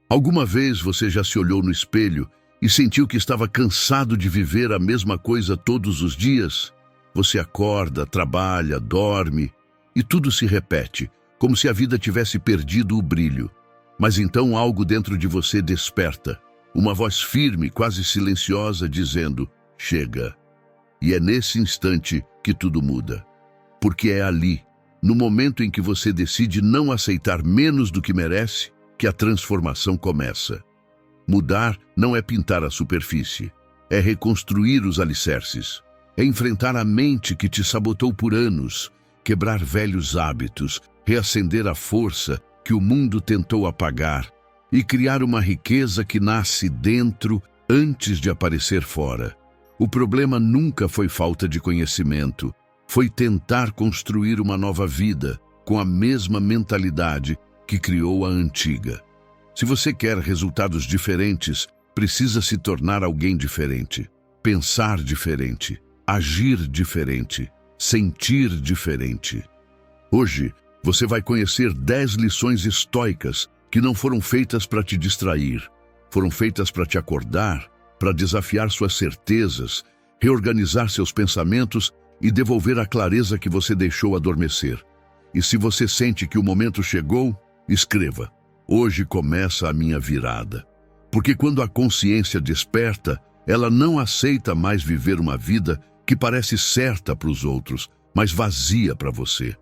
Alguma vez você já se olhou no espelho e sentiu que estava cansado de viver a mesma coisa todos os dias? Você acorda, trabalha, dorme e tudo se repete, como se a vida tivesse perdido o brilho. Mas então algo dentro de você desperta, uma voz firme, quase silenciosa, dizendo: chega. E é nesse instante que tudo muda. Porque é ali, no momento em que você decide não aceitar menos do que merece, que a transformação começa. Mudar não é pintar a superfície, é reconstruir os alicerces, é enfrentar a mente que te sabotou por anos, quebrar velhos hábitos, reacender a força que o mundo tentou apagar e criar uma riqueza que nasce dentro antes de aparecer fora. O problema nunca foi falta de conhecimento, foi tentar construir uma nova vida com a mesma mentalidade que criou a antiga. Se você quer resultados diferentes, precisa se tornar alguém diferente, pensar diferente, agir diferente, sentir diferente. Hoje, você vai conhecer 10 lições estoicas que não foram feitas para te distrair, foram feitas para te acordar, para desafiar suas certezas, reorganizar seus pensamentos e devolver a clareza que você deixou adormecer. E se você sente que o momento chegou, escreva: hoje começa a minha virada. Porque quando a consciência desperta, ela não aceita mais viver uma vida que parece certa para os outros, mas vazia para você.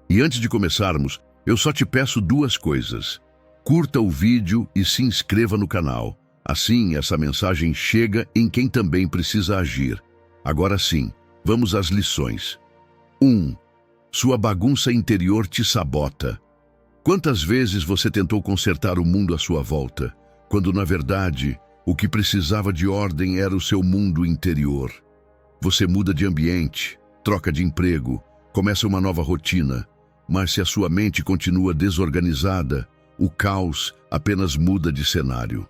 E antes de começarmos, eu só te peço 2 coisas. Curta o vídeo e se inscreva no canal. Assim, essa mensagem chega em quem também precisa agir. Agora sim, vamos às lições. 1. Sua bagunça interior te sabota. Quantas vezes você tentou consertar o mundo à sua volta, quando na verdade o que precisava de ordem era o seu mundo interior? Você muda de ambiente, troca de emprego, começa uma nova rotina, mas se a sua mente continua desorganizada, o caos apenas muda de cenário.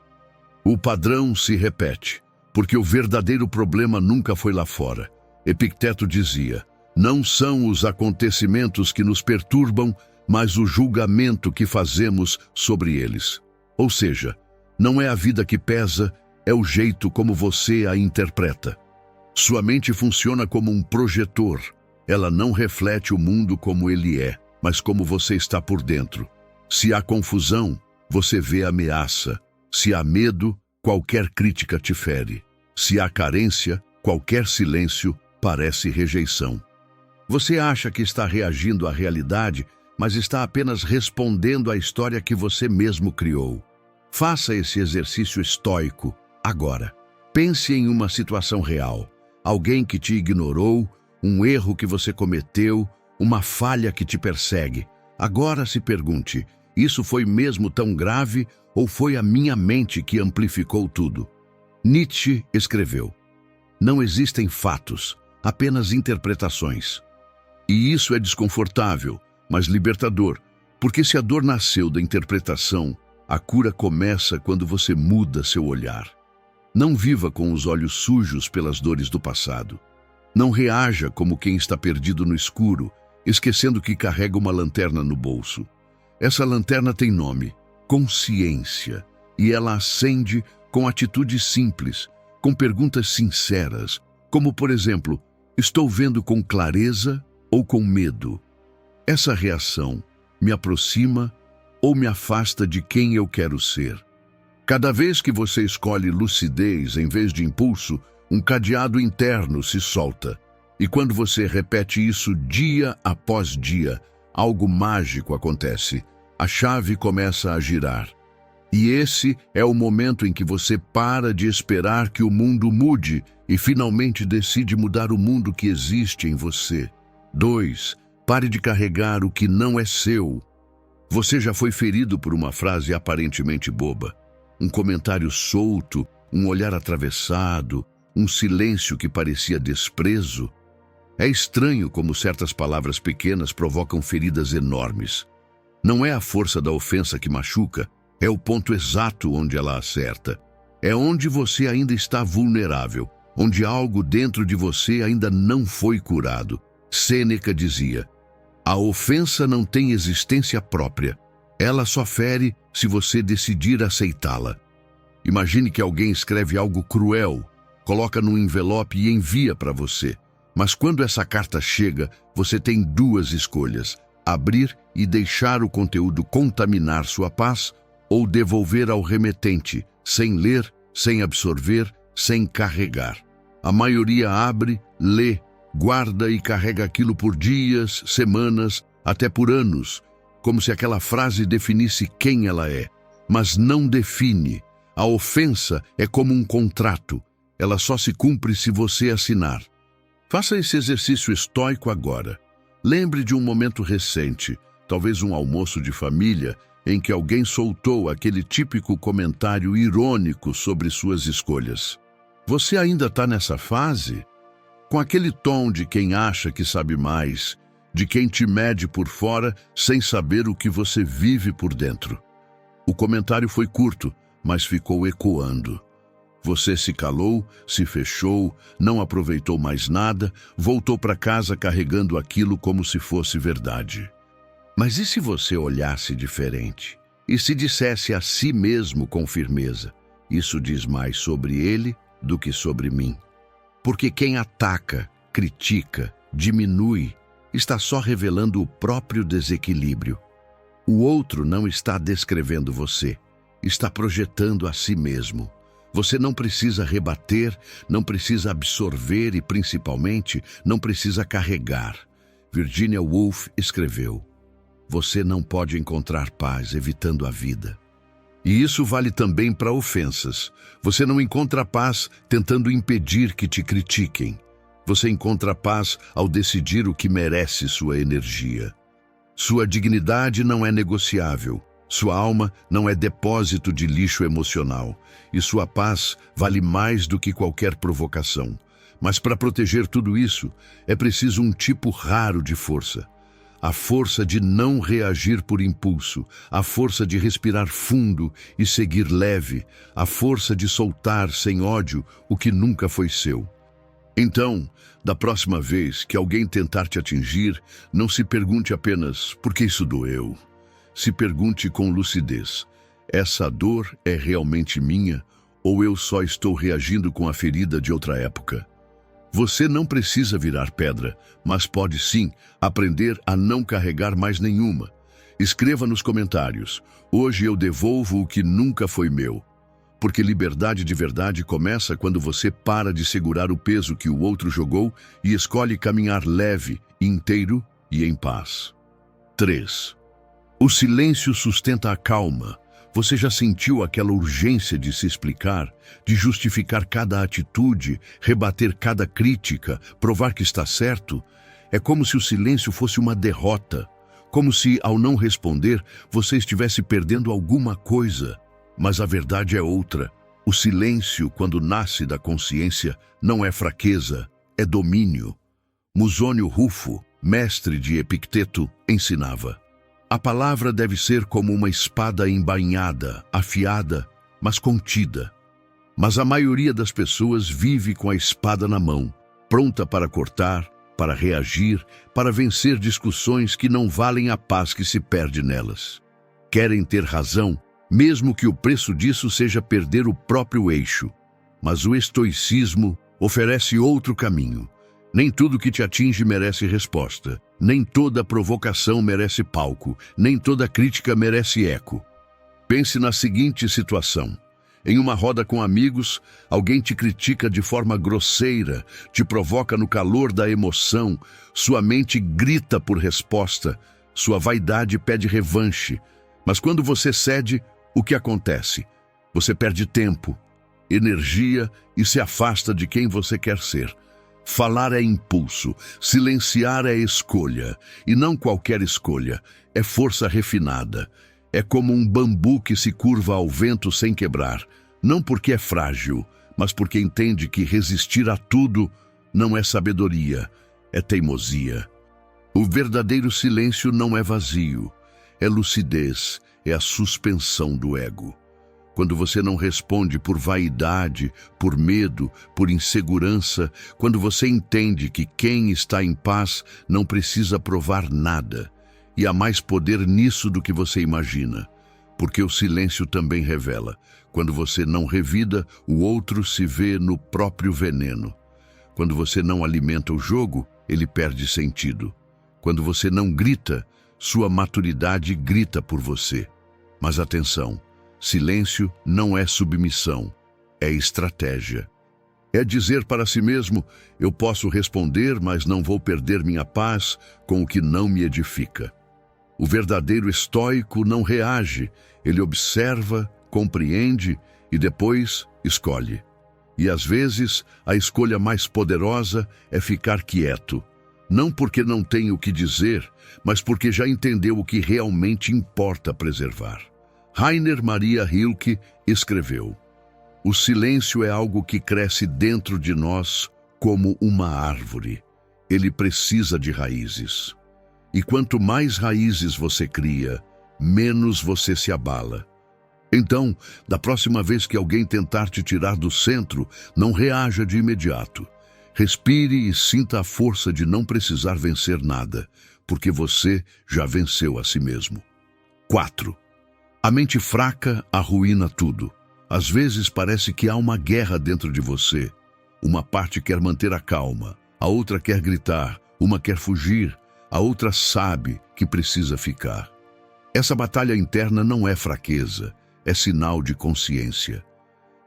O padrão se repete, porque o verdadeiro problema nunca foi lá fora. Epicteto dizia: não são os acontecimentos que nos perturbam, mas o julgamento que fazemos sobre eles. Ou seja, não é a vida que pesa, é o jeito como você a interpreta. Sua mente funciona como um projetor. Ela não reflete o mundo como ele é, mas como você está por dentro. Se há confusão, você vê ameaça. Se há medo, qualquer crítica te fere. Se há carência, qualquer silêncio parece rejeição. Você acha que está reagindo à realidade, mas está apenas respondendo à história que você mesmo criou. Faça esse exercício estoico agora. Pense em uma situação real. Alguém que te ignorou, um erro que você cometeu, uma falha que te persegue. Agora se pergunte: isso foi mesmo tão grave ou foi a minha mente que amplificou tudo? Nietzsche escreveu: não existem fatos, apenas interpretações. E isso é desconfortável, mas libertador, porque se a dor nasceu da interpretação, a cura começa quando você muda seu olhar. Não viva com os olhos sujos pelas dores do passado. Não reaja como quem está perdido no escuro, esquecendo que carrega uma lanterna no bolso. Essa lanterna tem nome: consciência, e ela acende com atitudes simples, com perguntas sinceras, como por exemplo: estou vendo com clareza ou com medo? Essa reação me aproxima ou me afasta de quem eu quero ser? Cada vez que você escolhe lucidez em vez de impulso, um cadeado interno se solta. E quando você repete isso dia após dia, algo mágico acontece. A chave começa a girar. E esse é o momento em que você para de esperar que o mundo mude e finalmente decide mudar o mundo que existe em você. 2. Pare de carregar o que não é seu. Você já foi ferido por uma frase aparentemente boba, um comentário solto, um olhar atravessado, um silêncio que parecia desprezo? É estranho como certas palavras pequenas provocam feridas enormes. Não é a força da ofensa que machuca, é o ponto exato onde ela acerta. É onde você ainda está vulnerável, onde algo dentro de você ainda não foi curado. Sêneca dizia: a ofensa não tem existência própria. Ela só fere se você decidir aceitá-la. Imagine que alguém escreve algo cruel, coloca num envelope e envia para você. Mas quando essa carta chega, você tem duas escolhas: abrir e deixar o conteúdo contaminar sua paz, ou devolver ao remetente, sem ler, sem absorver, sem carregar. A maioria abre, lê, guarda e carrega aquilo por dias, semanas, até por anos, como se aquela frase definisse quem ela é. Mas não define. A ofensa é como um contrato. Ela só se cumpre se você assinar. Faça esse exercício estoico agora. Lembre de um momento recente, talvez um almoço de família, em que alguém soltou aquele típico comentário irônico sobre suas escolhas. Você ainda está nessa fase? Com aquele tom de quem acha que sabe mais, de quem te mede por fora sem saber o que você vive por dentro. O comentário foi curto, mas ficou ecoando. Você se calou, se fechou, não aproveitou mais nada, voltou para casa carregando aquilo como se fosse verdade. Mas e se você olhasse diferente? E se dissesse a si mesmo com firmeza: isso diz mais sobre ele do que sobre mim? Porque quem ataca, critica, diminui, está só revelando o próprio desequilíbrio. O outro não está descrevendo você, está projetando a si mesmo. Você não precisa rebater, não precisa absorver e, principalmente, não precisa carregar. Virginia Woolf escreveu: você não pode encontrar paz evitando a vida. E isso vale também para ofensas. Você não encontra paz tentando impedir que te critiquem. Você encontra paz ao decidir o que merece sua energia. Sua dignidade não é negociável. Sua alma não é depósito de lixo emocional, e sua paz vale mais do que qualquer provocação. Mas para proteger tudo isso, é preciso um tipo raro de força. A força de não reagir por impulso, a força de respirar fundo e seguir leve, a força de soltar sem ódio o que nunca foi seu. Então, da próxima vez que alguém tentar te atingir, não se pergunte apenas: por que isso doeu? Se pergunte com lucidez: essa dor é realmente minha ou eu só estou reagindo com a ferida de outra época? Você não precisa virar pedra, mas pode sim aprender a não carregar mais nenhuma. Escreva nos comentários: hoje eu devolvo o que nunca foi meu. Porque liberdade de verdade começa quando você para de segurar o peso que o outro jogou e escolhe caminhar leve, inteiro e em paz. 3. O silêncio sustenta a calma. Você já sentiu aquela urgência de se explicar, de justificar cada atitude, rebater cada crítica, provar que está certo? É como se o silêncio fosse uma derrota, como se, ao não responder, você estivesse perdendo alguma coisa. Mas a verdade é outra. O silêncio, quando nasce da consciência, não é fraqueza, é domínio. Musônio Rufo, mestre de Epicteto, ensinava: a palavra deve ser como uma espada embainhada, afiada, mas contida. Mas a maioria das pessoas vive com a espada na mão, pronta para cortar, para reagir, para vencer discussões que não valem a paz que se perde nelas. Querem ter razão, mesmo que o preço disso seja perder o próprio eixo. Mas o estoicismo oferece outro caminho. Nem tudo que te atinge merece resposta. Nem toda provocação merece palco. Nem toda crítica merece eco. Pense na seguinte situação. Em uma roda com amigos, alguém te critica de forma grosseira, te provoca no calor da emoção, sua mente grita por resposta, sua vaidade pede revanche. Mas quando você cede, o que acontece? Você perde tempo, energia e se afasta de quem você quer ser. Falar é impulso, silenciar é escolha, e não qualquer escolha, é força refinada. É como um bambu que se curva ao vento sem quebrar, não porque é frágil, mas porque entende que resistir a tudo não é sabedoria, é teimosia. O verdadeiro silêncio não é vazio, é lucidez, é a suspensão do ego. Quando você não responde por vaidade, por medo, por insegurança, quando você entende que quem está em paz não precisa provar nada. E há mais poder nisso do que você imagina, porque o silêncio também revela. Quando você não revida, o outro se vê no próprio veneno. Quando você não alimenta o jogo, ele perde sentido. Quando você não grita, sua maturidade grita por você. Mas atenção, silêncio não é submissão, é estratégia. É dizer para si mesmo, eu posso responder, mas não vou perder minha paz com o que não me edifica. O verdadeiro estoico não reage, ele observa, compreende e depois escolhe. E às vezes, a escolha mais poderosa é ficar quieto. Não porque não tem o que dizer, mas porque já entendeu o que realmente importa preservar. Rainer Maria Rilke escreveu: o silêncio é algo que cresce dentro de nós como uma árvore. Ele precisa de raízes. E quanto mais raízes você cria, menos você se abala. Então, da próxima vez que alguém tentar te tirar do centro, não reaja de imediato. Respire e sinta a força de não precisar vencer nada, porque você já venceu a si mesmo. 4. A mente fraca arruína tudo. Às vezes parece que há uma guerra dentro de você. Uma parte quer manter a calma, a outra quer gritar, uma quer fugir, a outra sabe que precisa ficar. Essa batalha interna não é fraqueza, é sinal de consciência.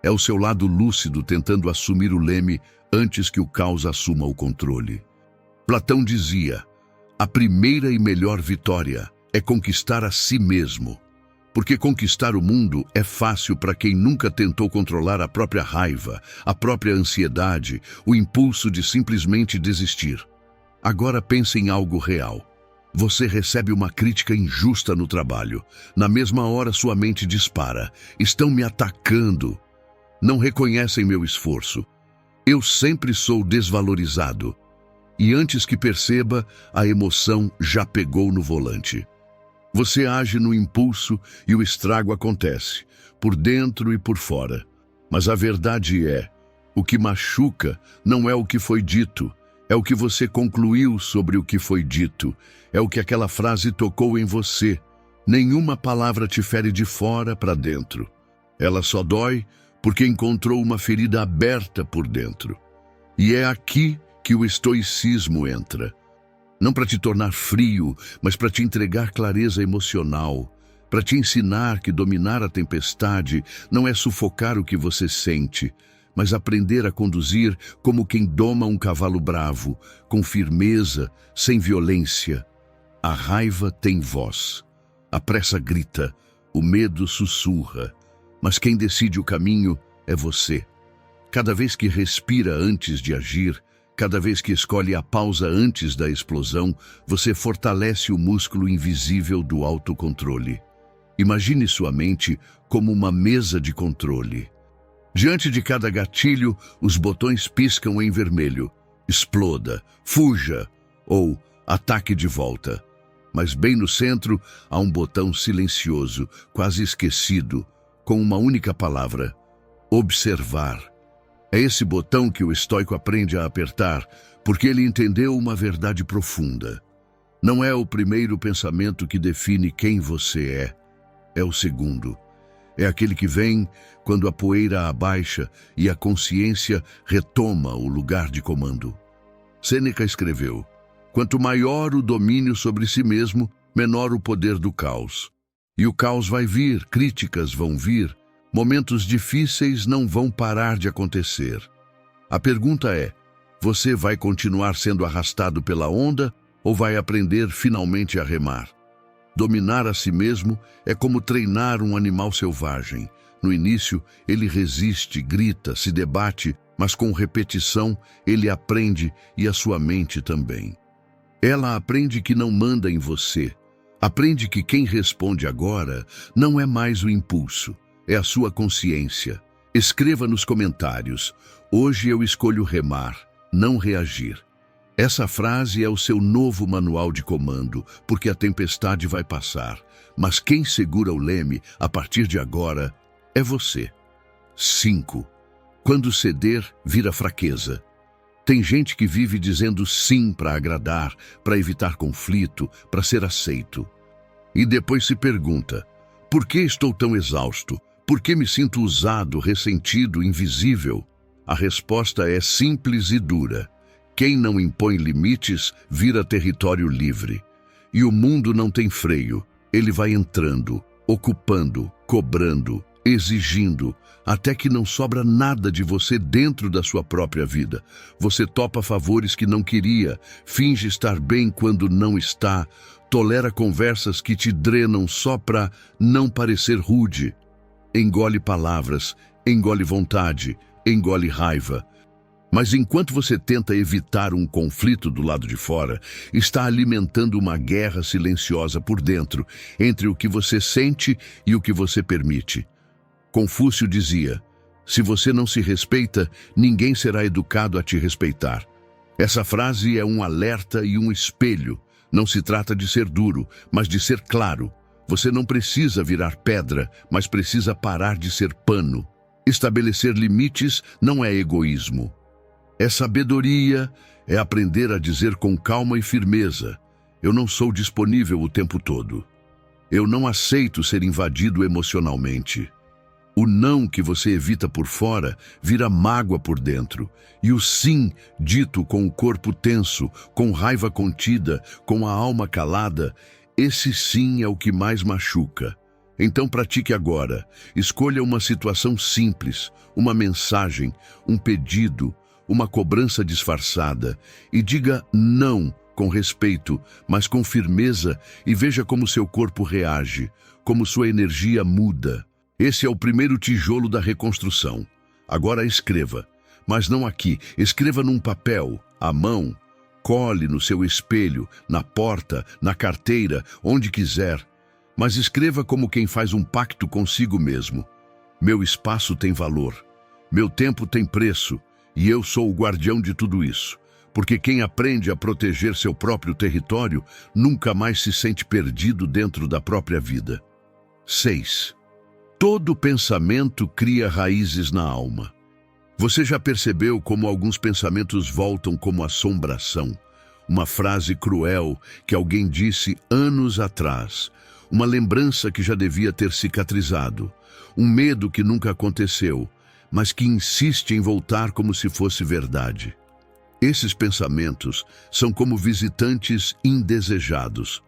É o seu lado lúcido tentando assumir o leme antes que o caos assuma o controle. Platão dizia: a primeira e melhor vitória é conquistar a si mesmo. Porque conquistar o mundo é fácil para quem nunca tentou controlar a própria raiva, a própria ansiedade, o impulso de simplesmente desistir. Agora pense em algo real. Você recebe uma crítica injusta no trabalho. Na mesma hora sua mente dispara: estão me atacando. Não reconhecem meu esforço. Eu sempre sou desvalorizado. E antes que perceba, a emoção já pegou no volante. Você age no impulso e o estrago acontece, por dentro e por fora. Mas a verdade é, o que machuca não é o que foi dito, é o que você concluiu sobre o que foi dito, é o que aquela frase tocou em você. Nenhuma palavra te fere de fora para dentro. Ela só dói porque encontrou uma ferida aberta por dentro. E é aqui que o estoicismo entra. Não para te tornar frio, mas para te entregar clareza emocional, para te ensinar que dominar a tempestade não é sufocar o que você sente, mas aprender a conduzir como quem doma um cavalo bravo, com firmeza, sem violência. A raiva tem voz, a pressa grita, o medo sussurra, mas quem decide o caminho é você. Cada vez que respira antes de agir, cada vez que escolhe a pausa antes da explosão, você fortalece o músculo invisível do autocontrole. Imagine sua mente como uma mesa de controle. Diante de cada gatilho, os botões piscam em vermelho. Exploda, fuja ou ataque de volta. Mas bem no centro há um botão silencioso, quase esquecido, com uma única palavra: observar. É esse botão que o estoico aprende a apertar, porque ele entendeu uma verdade profunda. Não é o primeiro pensamento que define quem você é o segundo. É aquele que vem quando a poeira abaixa e a consciência retoma o lugar de comando. Sêneca escreveu: quanto maior o domínio sobre si mesmo, menor o poder do caos. E o caos vai vir, críticas vão vir, momentos difíceis não vão parar de acontecer. A pergunta é: você vai continuar sendo arrastado pela onda ou vai aprender finalmente a remar? Dominar a si mesmo é como treinar um animal selvagem. No início, ele resiste, grita, se debate, mas com repetição, ele aprende e a sua mente também. Ela aprende que não manda em você. Aprende que quem responde agora não é mais o impulso, é a sua consciência. Escreva nos comentários: hoje eu escolho remar, não reagir. Essa frase é o seu novo manual de comando, porque a tempestade vai passar, mas quem segura o leme a partir de agora é você. 5. Quando ceder, vira fraqueza. Tem gente que vive dizendo sim para agradar, para evitar conflito, para ser aceito. E depois se pergunta: por que estou tão exausto? Por que me sinto usado, ressentido, invisível? A resposta é simples e dura. Quem não impõe limites vira território livre. E o mundo não tem freio. Ele vai entrando, ocupando, cobrando, exigindo, até que não sobra nada de você dentro da sua própria vida. Você topa favores que não queria, finge estar bem quando não está, tolera conversas que te drenam só para não parecer rude. Engole palavras, engole vontade, engole raiva. Mas enquanto você tenta evitar um conflito do lado de fora, está alimentando uma guerra silenciosa por dentro, entre o que você sente e o que você permite. Confúcio dizia: se você não se respeita, ninguém será educado a te respeitar. Essa frase é um alerta e um espelho. Não se trata de ser duro, mas de ser claro. Você não precisa virar pedra, mas precisa parar de ser pano. Estabelecer limites não é egoísmo. É sabedoria, é aprender a dizer com calma e firmeza: eu não sou disponível o tempo todo. Eu não aceito ser invadido emocionalmente. O não que você evita por fora vira mágoa por dentro. E o sim, dito com o corpo tenso, com raiva contida, com a alma calada, esse sim é o que mais machuca. Então pratique agora. Escolha uma situação simples, uma mensagem, um pedido, uma cobrança disfarçada e diga não com respeito, mas com firmeza, e veja como seu corpo reage, como sua energia muda. Esse é o primeiro tijolo da reconstrução. Agora escreva, mas não aqui. Escreva num papel, à mão, cole no seu espelho, na porta, na carteira, onde quiser. Mas escreva como quem faz um pacto consigo mesmo. Meu espaço tem valor, meu tempo tem preço, e eu sou o guardião de tudo isso. Porque quem aprende a proteger seu próprio território nunca mais se sente perdido dentro da própria vida. 6. Todo pensamento cria raízes na alma. Você já percebeu como alguns pensamentos voltam como assombração? Uma frase cruel que alguém disse anos atrás, uma lembrança que já devia ter cicatrizado, um medo que nunca aconteceu, mas que insiste em voltar como se fosse verdade. Esses pensamentos são como visitantes indesejados.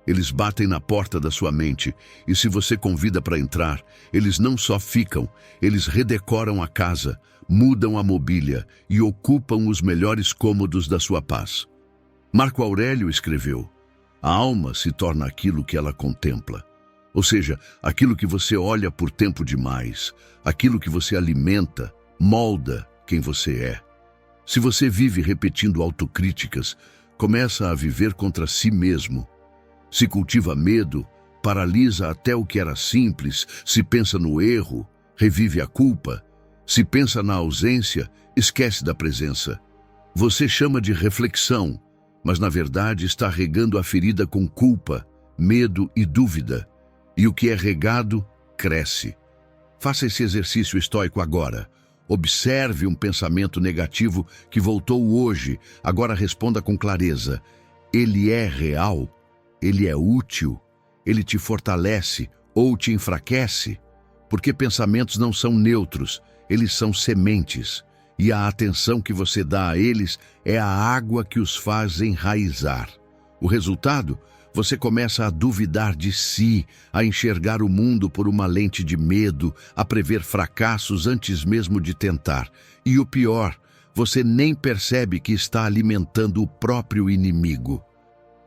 Eles batem na porta da sua mente e, se você convida para entrar, eles não só ficam, eles redecoram a casa, mudam a mobília e ocupam os melhores cômodos da sua paz. Marco Aurélio escreveu: a alma se torna aquilo que ela contempla. Ou seja, aquilo que você olha por tempo demais, aquilo que você alimenta, molda quem você é. Se você vive repetindo autocríticas, começa a viver contra si mesmo. Se cultiva medo, paralisa até o que era simples. Se pensa no erro, revive a culpa. Se pensa na ausência, esquece da presença. Você chama de reflexão, mas na verdade está regando a ferida com culpa, medo e dúvida. E o que é regado, cresce. Faça esse exercício estoico agora. Observe um pensamento negativo que voltou hoje. Agora responda com clareza: ele é real? Ele é útil? Ele te fortalece ou te enfraquece? Porque pensamentos não são neutros, eles são sementes. E a atenção que você dá a eles é a água que os faz enraizar. O resultado? Você começa a duvidar de si, a enxergar o mundo por uma lente de medo, a prever fracassos antes mesmo de tentar. E o pior, você nem percebe que está alimentando o próprio inimigo.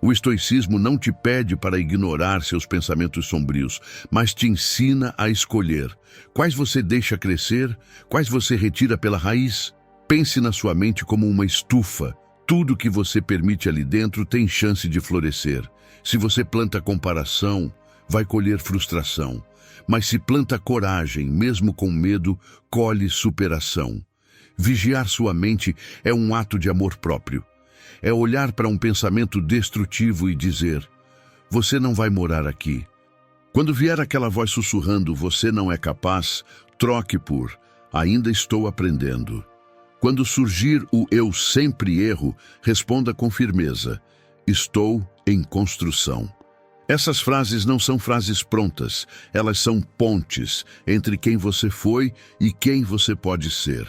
O estoicismo não te pede para ignorar seus pensamentos sombrios, mas te ensina a escolher. Quais você deixa crescer, quais você retira pela raiz. Pense na sua mente como uma estufa. Tudo que você permite ali dentro tem chance de florescer. Se você planta comparação, vai colher frustração. Mas se planta coragem, mesmo com medo, colhe superação. Vigiar sua mente é um ato de amor próprio. É olhar para um pensamento destrutivo e dizer: você não vai morar aqui. Quando vier aquela voz sussurrando: você não é capaz, troque por: ainda estou aprendendo. Quando surgir o eu sempre erro, responda com firmeza: estou em construção. Essas frases não são frases prontas, elas são pontes entre quem você foi e quem você pode ser.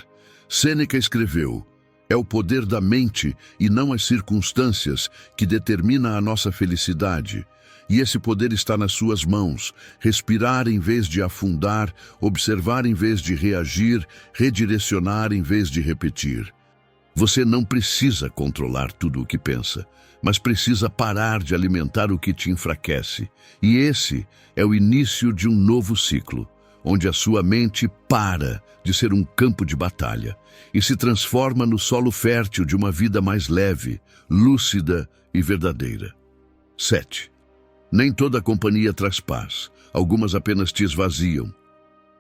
Sêneca escreveu: é o poder da mente e não as circunstâncias que determina a nossa felicidade. E esse poder está nas suas mãos. Respirar em vez de afundar, observar em vez de reagir, redirecionar em vez de repetir. Você não precisa controlar tudo o que pensa, mas precisa parar de alimentar o que te enfraquece. E esse é o início de um novo ciclo, onde a sua mente para de ser um campo de batalha e se transforma no solo fértil de uma vida mais leve, lúcida e verdadeira. 7. Nem toda companhia traz paz, algumas apenas te esvaziam.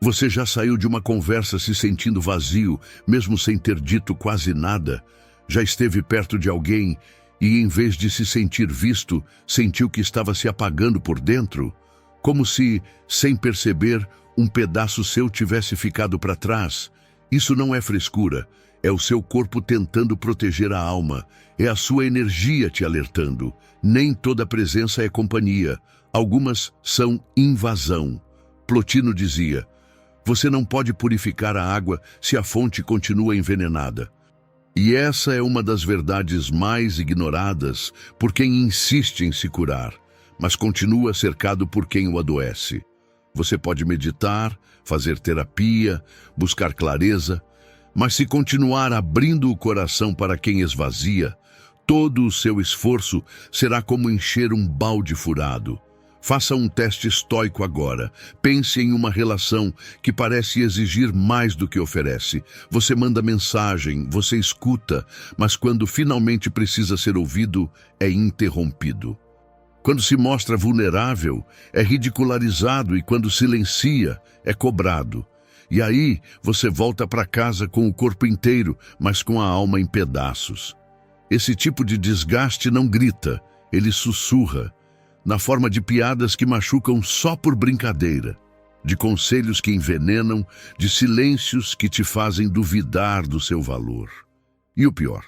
Você já saiu de uma conversa se sentindo vazio, mesmo sem ter dito quase nada? Já esteve perto de alguém e, em vez de se sentir visto, sentiu que estava se apagando por dentro? Como se, sem perceber, um pedaço seu tivesse ficado para trás? Isso não é frescura, é o seu corpo tentando proteger a alma, é a sua energia te alertando. Nem toda presença é companhia, algumas são invasão. Plotino dizia: você não pode purificar a água se a fonte continua envenenada. E essa é uma das verdades mais ignoradas por quem insiste em se curar, mas continua cercado por quem o adoece. Você pode meditar, fazer terapia, buscar clareza, mas se continuar abrindo o coração para quem esvazia, todo o seu esforço será como encher um balde furado. Faça um teste estoico agora. Pense em uma relação que parece exigir mais do que oferece. Você manda mensagem, você escuta, mas quando finalmente precisa ser ouvido, é interrompido. Quando se mostra vulnerável, é ridicularizado, e quando silencia, é cobrado. E aí, você volta para casa com o corpo inteiro, mas com a alma em pedaços. Esse tipo de desgaste não grita, ele sussurra, na forma de piadas que machucam só por brincadeira, de conselhos que envenenam, de silêncios que te fazem duvidar do seu valor. E o pior,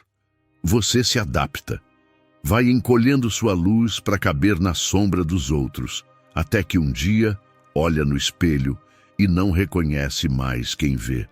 você se adapta. Vai encolhendo sua luz para caber na sombra dos outros, até que um dia olha no espelho e não reconhece mais quem vê.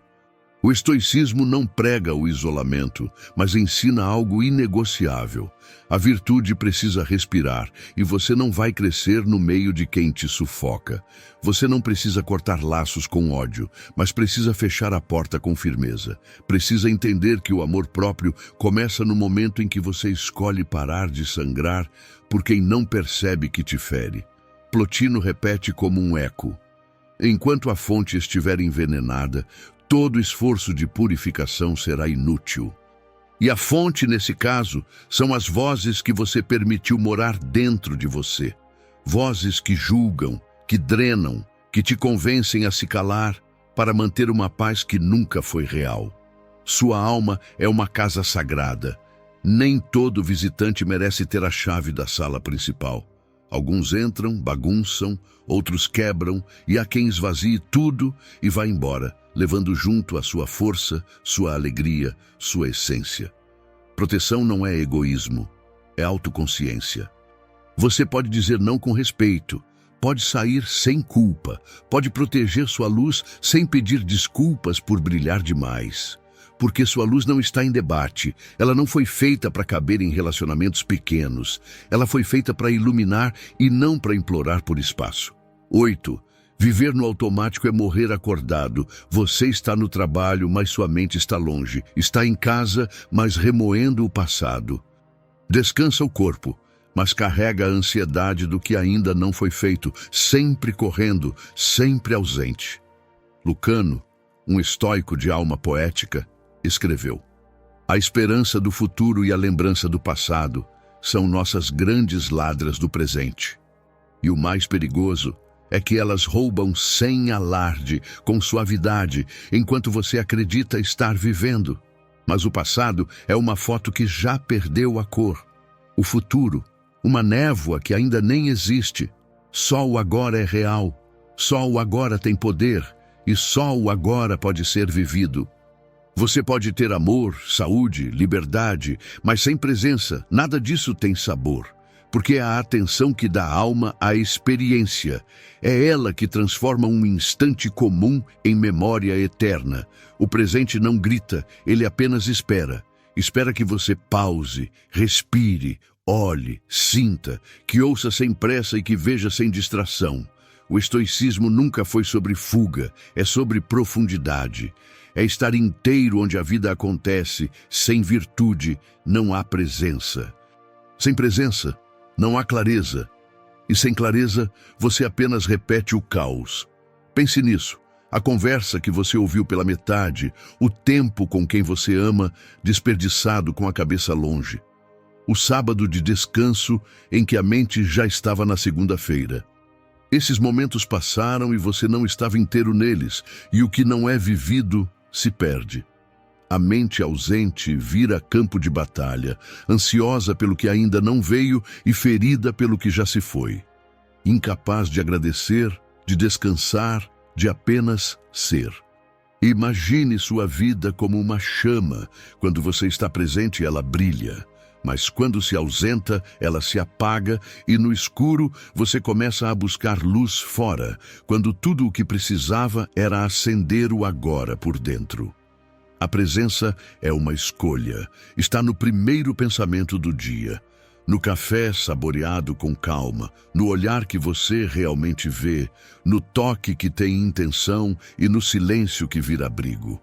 O estoicismo não prega o isolamento, mas ensina algo inegociável. A virtude precisa respirar, e você não vai crescer no meio de quem te sufoca. Você não precisa cortar laços com ódio, mas precisa fechar a porta com firmeza. Precisa entender que o amor próprio começa no momento em que você escolhe parar de sangrar por quem não percebe que te fere. Plotino repete como um eco: enquanto a fonte estiver envenenada, todo esforço de purificação será inútil. E a fonte, nesse caso, são as vozes que você permitiu morar dentro de você. Vozes que julgam, que drenam, que te convencem a se calar para manter uma paz que nunca foi real. Sua alma é uma casa sagrada. Nem todo visitante merece ter a chave da sala principal. Alguns entram, bagunçam, outros quebram, e há quem esvazie tudo e vá embora, levando junto a sua força, sua alegria, sua essência. Proteção não é egoísmo, é autoconsciência. Você pode dizer não com respeito, pode sair sem culpa, pode proteger sua luz sem pedir desculpas por brilhar demais. Porque sua luz não está em debate, ela não foi feita para caber em relacionamentos pequenos, ela foi feita para iluminar e não para implorar por espaço. 8. Viver no automático é morrer acordado. Você está no trabalho, mas sua mente está longe. Está em casa, mas remoendo o passado. Descansa o corpo, mas carrega a ansiedade do que ainda não foi feito, sempre correndo, sempre ausente. Lucano, um estoico de alma poética, escreveu: a esperança do futuro e a lembrança do passado são nossas grandes ladras do presente. E o mais perigoso é que elas roubam sem alarde, com suavidade, enquanto você acredita estar vivendo. Mas o passado é uma foto que já perdeu a cor. O futuro, uma névoa que ainda nem existe. Só o agora é real, só o agora tem poder, e só o agora pode ser vivido. Você pode ter amor, saúde, liberdade, mas sem presença, nada disso tem sabor. Porque é a atenção que dá alma à experiência. É ela que transforma um instante comum em memória eterna. O presente não grita, ele apenas espera. Espera que você pause, respire, olhe, sinta, que ouça sem pressa e que veja sem distração. O estoicismo nunca foi sobre fuga, é sobre profundidade. É estar inteiro onde a vida acontece, sem virtude, não há presença. Sem presença, não há clareza. E sem clareza, você apenas repete o caos. Pense nisso. A conversa que você ouviu pela metade, o tempo com quem você ama, desperdiçado com a cabeça longe. O sábado de descanso em que a mente já estava na segunda-feira. Esses momentos passaram e você não estava inteiro neles, e o que não é vivido se perde. A mente ausente vira campo de batalha, ansiosa pelo que ainda não veio e ferida pelo que já se foi. Incapaz de agradecer, de descansar, de apenas ser. Imagine sua vida como uma chama. Quando você está presente, ela brilha. Mas quando se ausenta, ela se apaga e no escuro você começa a buscar luz fora, quando tudo o que precisava era acender o agora por dentro. A presença é uma escolha. Está no primeiro pensamento do dia, no café saboreado com calma, no olhar que você realmente vê, no toque que tem intenção e no silêncio que vira abrigo.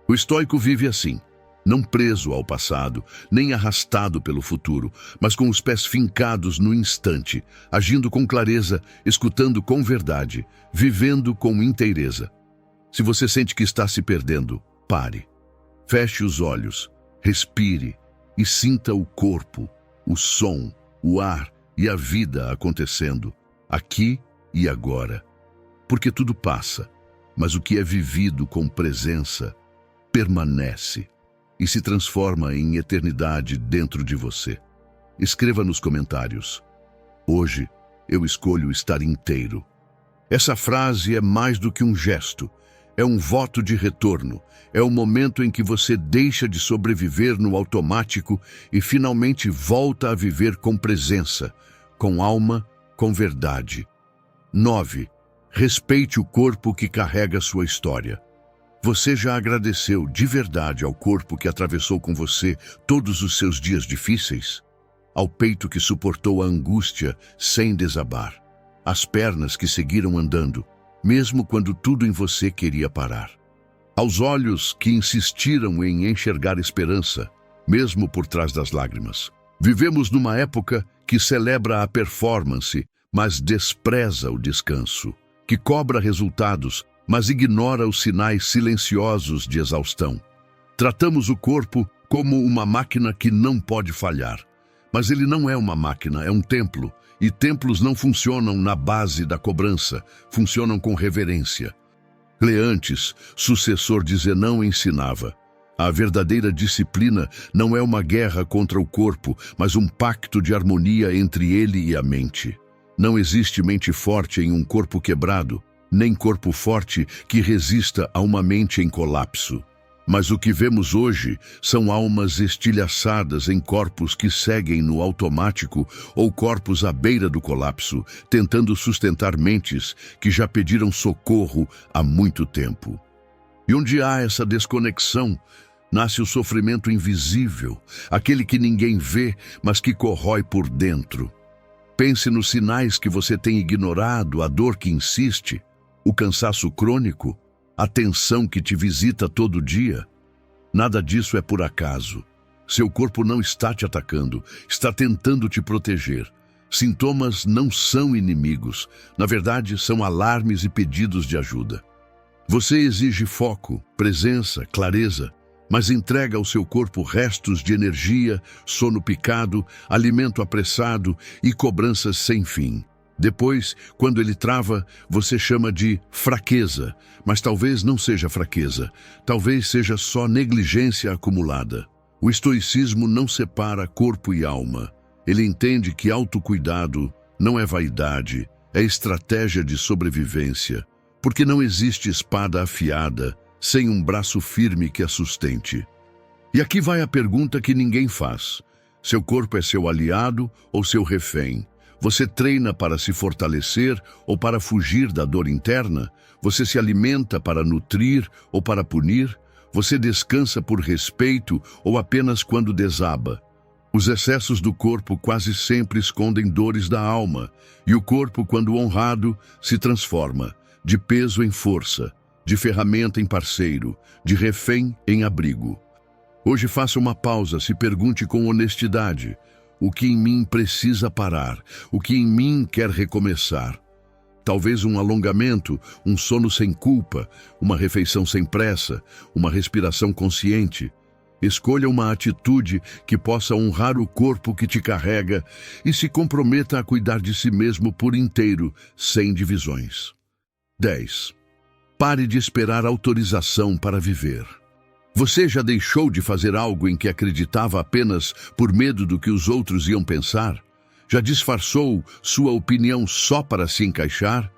O estoico vive assim, não preso ao passado, nem arrastado pelo futuro, mas com os pés fincados no instante, agindo com clareza, escutando com verdade, vivendo com inteireza. Se você sente que está se perdendo, pare. Feche os olhos, respire e sinta o corpo, o som, o ar e a vida acontecendo, aqui e agora. Porque tudo passa, mas o que é vivido com presença permanece e se transforma em eternidade dentro de você. Escreva nos comentários: hoje eu escolho estar inteiro. Essa frase é mais do que um gesto. É um voto de retorno. É o momento em que você deixa de sobreviver no automático e finalmente volta a viver com presença, com alma, com verdade. 9. Respeite o corpo que carrega sua história. Você já agradeceu de verdade ao corpo que atravessou com você todos os seus dias difíceis? Ao peito que suportou a angústia sem desabar? Às pernas que seguiram andando, mesmo quando tudo em você queria parar? Aos olhos que insistiram em enxergar esperança, mesmo por trás das lágrimas? Vivemos numa época que celebra a performance, mas despreza o descanso, que cobra resultados, mas ignora os sinais silenciosos de exaustão. Tratamos o corpo como uma máquina que não pode falhar. Mas ele não é uma máquina, é um templo. E templos não funcionam na base da cobrança, funcionam com reverência. Leantes, sucessor de Zenão, ensinava: a verdadeira disciplina não é uma guerra contra o corpo, mas um pacto de harmonia entre ele e a mente. Não existe mente forte em um corpo quebrado, nem corpo forte que resista a uma mente em colapso. Mas o que vemos hoje são almas estilhaçadas em corpos que seguem no automático ou corpos à beira do colapso, tentando sustentar mentes que já pediram socorro há muito tempo. E onde há essa desconexão, nasce o sofrimento invisível, aquele que ninguém vê, mas que corrói por dentro. Pense nos sinais que você tem ignorado, a dor que insiste, o cansaço crônico, a tensão que te visita todo dia. Nada disso é por acaso. Seu corpo não está te atacando, está tentando te proteger. Sintomas não são inimigos, na verdade são alarmes e pedidos de ajuda. Você exige foco, presença, clareza, mas entrega ao seu corpo restos de energia, sono picado, alimento apressado e cobranças sem fim. Depois, quando ele trava, você chama de fraqueza, mas talvez não seja fraqueza, talvez seja só negligência acumulada. O estoicismo não separa corpo e alma. Ele entende que autocuidado não é vaidade, é estratégia de sobrevivência, porque não existe espada afiada sem um braço firme que a sustente. E aqui vai a pergunta que ninguém faz. Seu corpo é seu aliado ou seu refém? Você treina para se fortalecer ou para fugir da dor interna? Você se alimenta para nutrir ou para punir? Você descansa por respeito ou apenas quando desaba? Os excessos do corpo quase sempre escondem dores da alma, e o corpo, quando honrado, se transforma, de peso em força, de ferramenta em parceiro, de refém em abrigo. Hoje faça uma pausa, se pergunte com honestidade: o que em mim precisa parar? O que em mim quer recomeçar? Talvez um alongamento, um sono sem culpa, uma refeição sem pressa, uma respiração consciente. Escolha uma atitude que possa honrar o corpo que te carrega e se comprometa a cuidar de si mesmo por inteiro, sem divisões. 10. Pare de esperar autorização para viver. Você já deixou de fazer algo em que acreditava apenas por medo do que os outros iam pensar? Já disfarçou sua opinião só para se encaixar?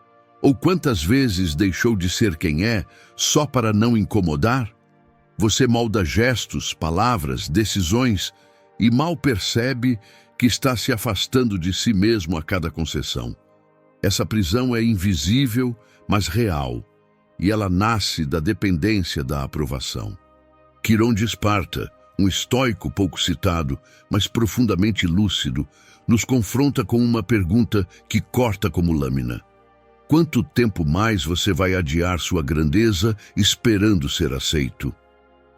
Ou quantas vezes deixou de ser quem é só para não incomodar? Você molda gestos, palavras, decisões e mal percebe que está se afastando de si mesmo a cada concessão. Essa prisão é invisível, mas real, e ela nasce da dependência da aprovação. Quirón de Esparta, um estoico pouco citado, mas profundamente lúcido, nos confronta com uma pergunta que corta como lâmina. Quanto tempo mais você vai adiar sua grandeza esperando ser aceito?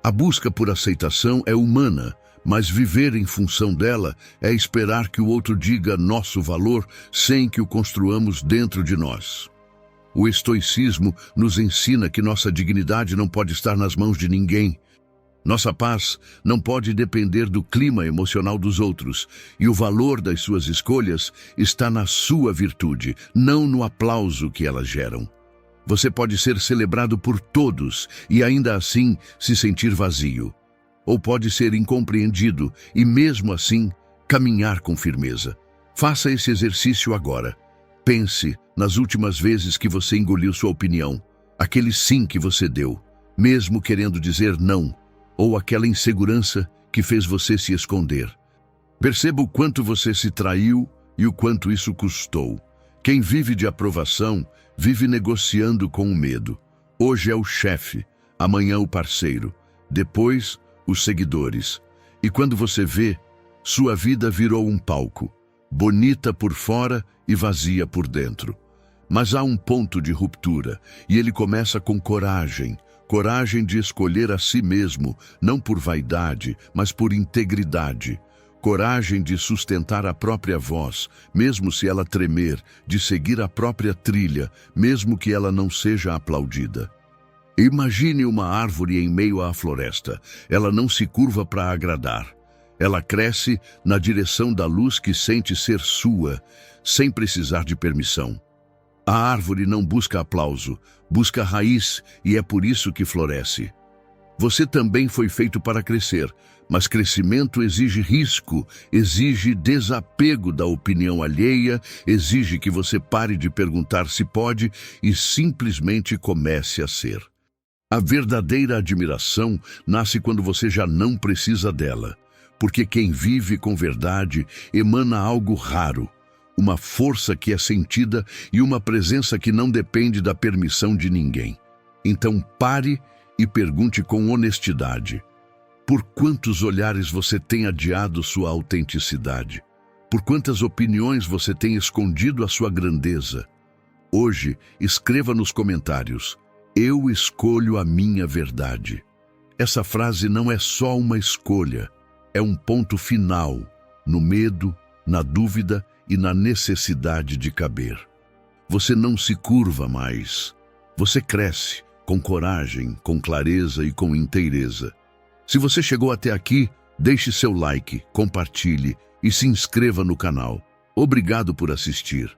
A busca por aceitação é humana, mas viver em função dela é esperar que o outro diga nosso valor sem que o construamos dentro de nós. O estoicismo nos ensina que nossa dignidade não pode estar nas mãos de ninguém. Nossa paz não pode depender do clima emocional dos outros, e o valor das suas escolhas está na sua virtude, não no aplauso que elas geram. Você pode ser celebrado por todos e ainda assim se sentir vazio. Ou pode ser incompreendido e mesmo assim caminhar com firmeza. Faça esse exercício agora. Pense nas últimas vezes que você engoliu sua opinião, aquele sim que você deu, mesmo querendo dizer não, ou aquela insegurança que fez você se esconder. Perceba o quanto você se traiu e o quanto isso custou. Quem vive de aprovação vive negociando com o medo. Hoje é o chefe, amanhã o parceiro, depois os seguidores. E quando você vê, sua vida virou um palco, bonita por fora e vazia por dentro. Mas há um ponto de ruptura, e ele começa com coragem. Coragem de escolher a si mesmo, não por vaidade, mas por integridade. Coragem de sustentar a própria voz, mesmo se ela tremer, de seguir a própria trilha, mesmo que ela não seja aplaudida. Imagine uma árvore em meio à floresta. Ela não se curva para agradar. Ela cresce na direção da luz que sente ser sua, sem precisar de permissão. A árvore não busca aplauso, busca raiz, e é por isso que floresce. Você também foi feito para crescer, mas crescimento exige risco, exige desapego da opinião alheia, exige que você pare de perguntar se pode e simplesmente comece a ser. A verdadeira admiração nasce quando você já não precisa dela, porque quem vive com verdade emana algo raro, uma força que é sentida e uma presença que não depende da permissão de ninguém. Então pare e pergunte com honestidade: por quantos olhares você tem adiado sua autenticidade? Por quantas opiniões você tem escondido a sua grandeza? Hoje, escreva nos comentários: eu escolho a minha verdade. Essa frase não é só uma escolha, é um ponto final no medo, na dúvida e na necessidade de caber. Você não se curva mais. Você cresce com coragem, com clareza e com inteireza. Se você chegou até aqui, deixe seu like, compartilhe e se inscreva no canal. Obrigado por assistir.